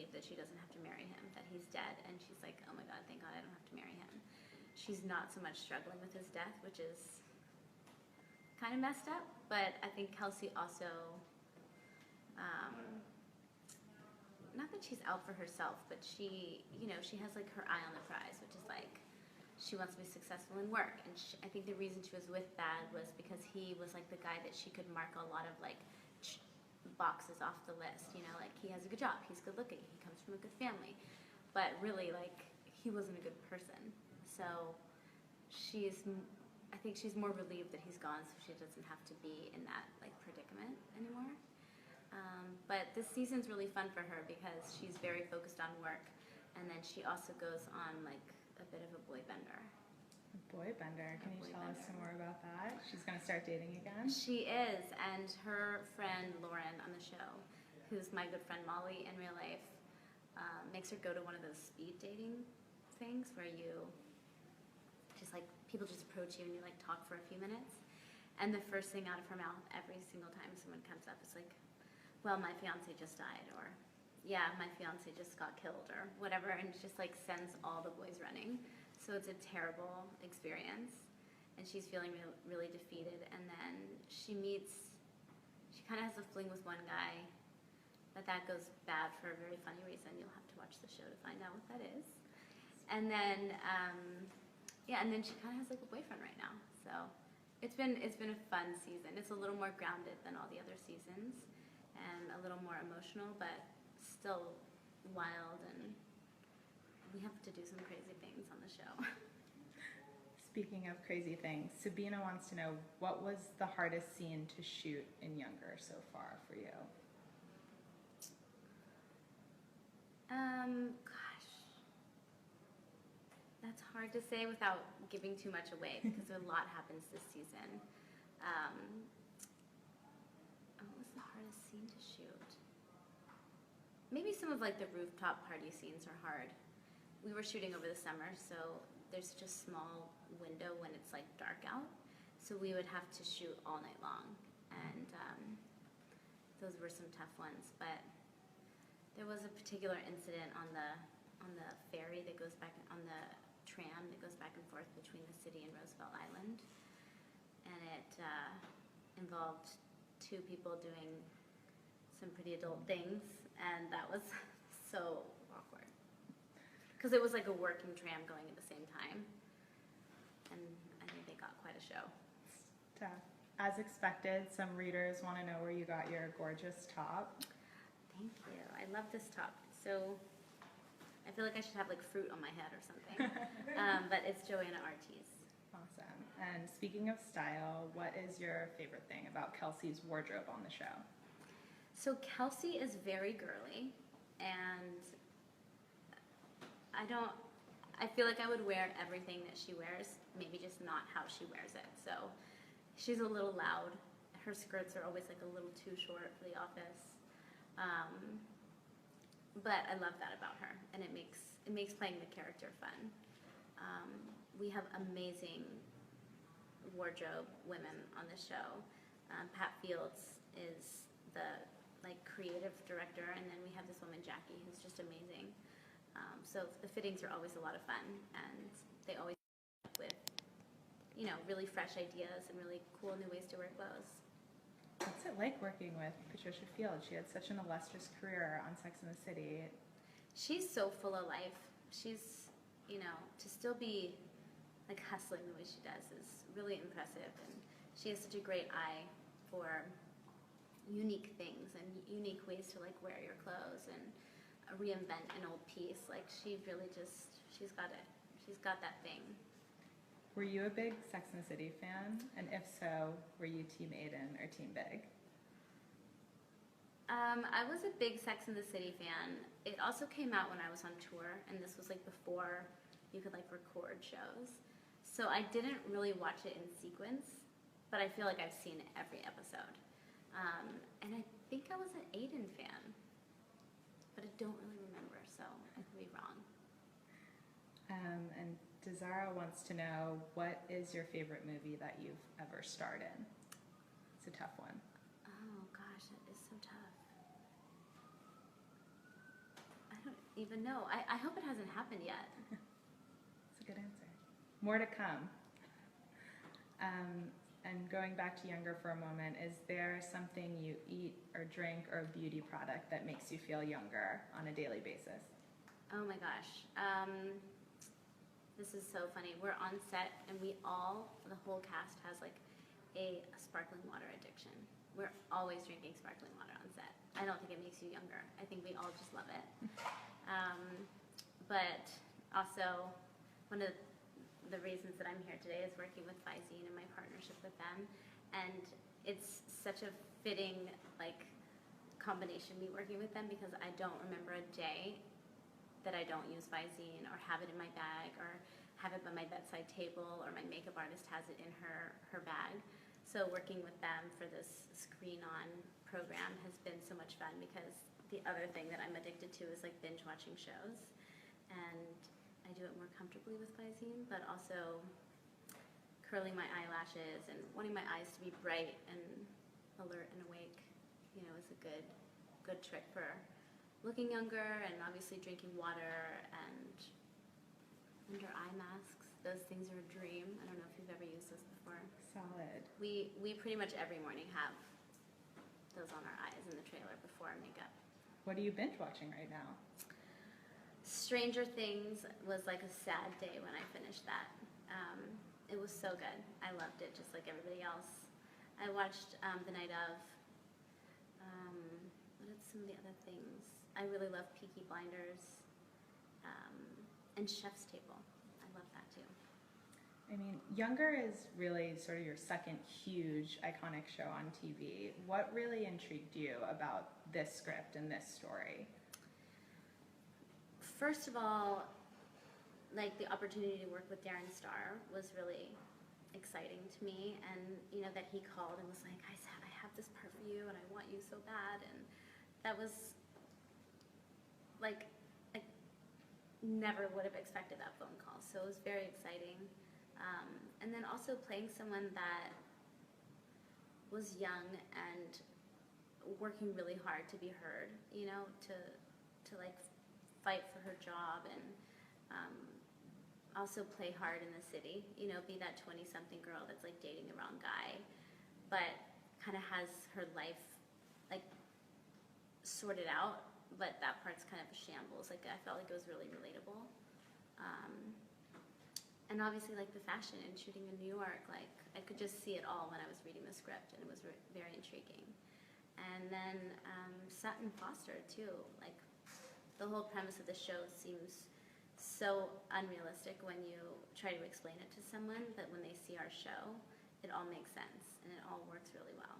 relieved that she doesn't have to marry him, that he's dead, and she's like, oh my god, thank god I don't have to marry him. She's not so much struggling with his death, which is kind of messed up, but I think Kelsey also, not that she's out for herself, but she, you know, she has like her eye on the prize, which is like, she wants to be successful in work. And I think the reason she was with Thad was because he was like the guy that she could mark a lot of like boxes off the list. You know, like he has a good job, he's good looking, he comes from a good family. But really, like, he wasn't a good person. So I think she's more relieved that he's gone so she doesn't have to be in that like predicament anymore. But this season's really fun for her because she's very focused on work, and then she also goes on like a bit of a boy bender. A boy bender. Can you tell us some more about that? She's going to start dating again? She is, and her friend Lauren on the show, who's my good friend Molly in real life, makes her go to one of those speed dating things where you just like, people just approach you and you like talk for a few minutes, and the first thing out of her mouth every single time someone comes up is like, well, my fiance just died, or yeah, my fiance just got killed, or whatever, and it just like sends all the boys running. So it's a terrible experience, and she's feeling really defeated. And then she kind of has a fling with one guy, but that goes bad for a very funny reason. You'll have to watch the show to find out what that is. And then, yeah, and then she kind of has like a boyfriend right now. So it's been a fun season. It's a little more grounded than all the other seasons, and a little more emotional, but still wild, and we have to do some crazy things on the show. Speaking of crazy things, Sabina wants to know, what was the hardest scene to shoot in Younger so far for you? Gosh, that's hard to say without giving too much away because a lot happens this season. What was the hardest scene to shoot? Maybe some of like the rooftop party scenes are hard. We were shooting over the summer, so there's such a small window when it's like dark out, so we would have to shoot all night long, and those were some tough ones. But there was a particular incident on the ferry that goes back, on the tram that goes back and forth between the city and Roosevelt Island, and it involved two people doing some pretty adult things, and that was so awkward because it was like a working tram going at the same time, and I think they got quite a show. Tough. As expected, some readers want to know where you got your gorgeous top. Thank you. I love this top. So I feel like I should have like fruit on my head or something. But it's Joanna Artis. Awesome. And speaking of style, what is your favorite thing about Kelsey's wardrobe on the show? So Kelsey is very girly, and I feel like I would wear everything that she wears, maybe just not how she wears it. So she's a little loud. Her skirts are always like a little too short for the office. But I love that about her, and it makes playing the character fun. We have amazing wardrobe women on the show. Pat Fields is the like creative director, and then we have this woman Jackie who's just amazing. So the fittings are always a lot of fun, and they always come up with, you know, really fresh ideas and really cool new ways to wear clothes. What's it like working with Patricia Fields? She had such an illustrious career on Sex and the City. She's so full of life. She's, you know, to still be like hustling the way she does is really impressive, and she has such a great eye for unique things and unique ways to like wear your clothes and reinvent an old piece. Like she really just, she's got it. She's got that thing. Were you a big Sex and the City fan? And if so, were you Team Aiden or Team Big? I was a big Sex and the City fan. It also came out when I was on tour, and this was like before you could like record shows. So I didn't really watch it in sequence, but I feel like I've seen every episode. And I think I was an Aiden fan, but I don't really remember, so I could be wrong. And Desara wants to know, what is your favorite movie that you've ever starred in? It's a tough one. Oh gosh, that is so tough. I even know. I hope it hasn't happened yet. That's a good answer. More to come. And going back to younger for a moment, is there something you eat or drink or a beauty product that makes you feel younger on a daily basis? Oh my gosh. This is so funny. We're on set and the whole cast has like a sparkling water addiction. We're always drinking sparkling water on set. I don't think it makes you younger. I think we all just love it. But also, one of the reasons that I'm here today is working with Visine and my partnership with them, and it's such a fitting combination me working with them, because I don't remember a day that I don't use Visine or have it in my bag or have it by my bedside table, or my makeup artist has it in her bag. So working with them for this Screen On program has been so much fun, because the other thing that I'm addicted to is binge watching shows, and I do it more comfortably with Visine, but also curling my eyelashes and wanting my eyes to be bright and alert and awake, is a good trick for looking younger, and obviously drinking water and under eye masks. Those things are a dream. I don't know if you've ever used those before. Solid. We pretty much every morning have those on our eyes in the trailer before makeup. What are you binge watching right now? Stranger Things was like a sad day when I finished that. It was so good. I loved it, just like everybody else. I watched The Night of. What are some of the other things? I really love Peaky Blinders, and Chef's Table. I love that too. I mean, Younger is really sort of your second huge iconic show on TV. What really intrigued you about this script and this story? First of all, the opportunity to work with Darren Star was really exciting to me, and that he called and was like, I have this part for you and I want you so bad, and that was I never would have expected that phone call, so it was very exciting. And then also playing someone that was young and working really hard to be heard, to fight for her job, and also play hard in the city, be that 20-something girl that's dating the wrong guy, but kind of has her life sorted out, but that part's kind of a shambles. I felt like it was really relatable. And obviously the fashion and shooting in New York, I could just see it all when I was reading the script, and it was very intriguing. And then Sutton Foster too, the whole premise of the show seems so unrealistic when you try to explain it to someone, but when they see our show, it all makes sense and it all works really well.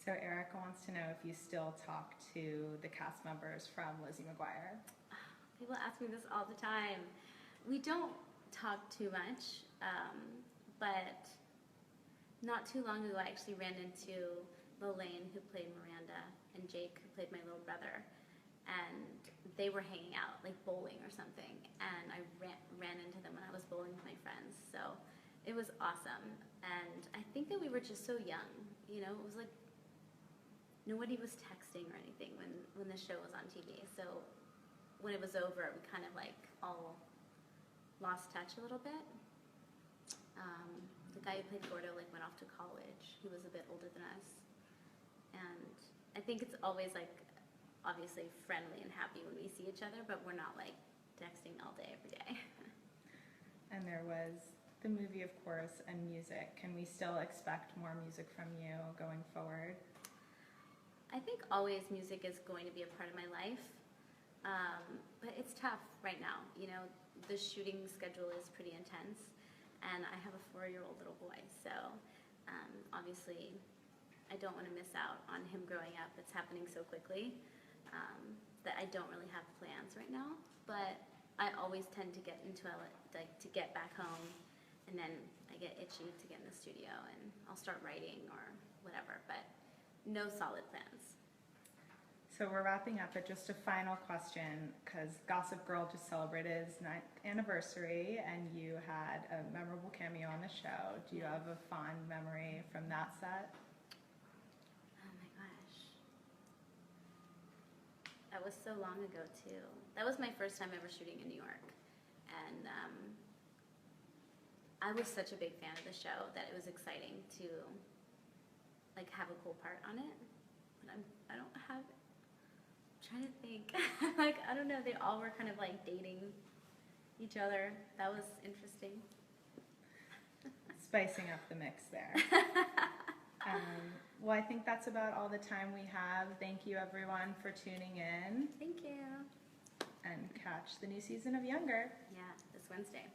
So Erica wants to know if you still talk to the cast members from Lizzie McGuire. People ask me this all the time. We don't talk too much, but not too long ago I actually ran into Lelaine, who played Miranda, and Jake, who played my little brother, and they were hanging out, bowling or something, and I ran into them when I was bowling with my friends, so it was awesome. And I think that we were just so young, it was nobody was texting or anything when the show was on TV, so when it was over, we kind of all lost touch a little bit. The guy who played Gordo went off to college. He was a bit older than us, and I think it's always obviously friendly and happy when we see each other, but we're not texting all day every day. And there was the movie, of course, and music. Can we still expect more music from you going forward? I think always music is going to be a part of my life, but it's tough right now. The shooting schedule is pretty intense, and I have a 4-year-old little boy, so obviously I don't want to miss out on him growing up. It's happening so quickly that I don't really have plans right now, but I always tend to get into to get back home, and then I get itchy to get in the studio, and I'll start writing or whatever, but no solid plans. So we're wrapping up, but just a final question, because Gossip Girl just celebrated its 9th anniversary, and you had a memorable cameo on the show. Do you have a fond memory from that set? Oh my gosh. That was so long ago too. That was my first time ever shooting in New York, and I was such a big fan of the show that it was exciting to like have a cool part on it. But I don't have. I'm trying to think. Like I don't know. They all were kind of like dating each other. That was interesting. Spicing up the mix there. Well, I think that's about all the time we have. Thank you, everyone, for tuning in. Thank you. And catch the new season of Younger. Yeah, this Wednesday.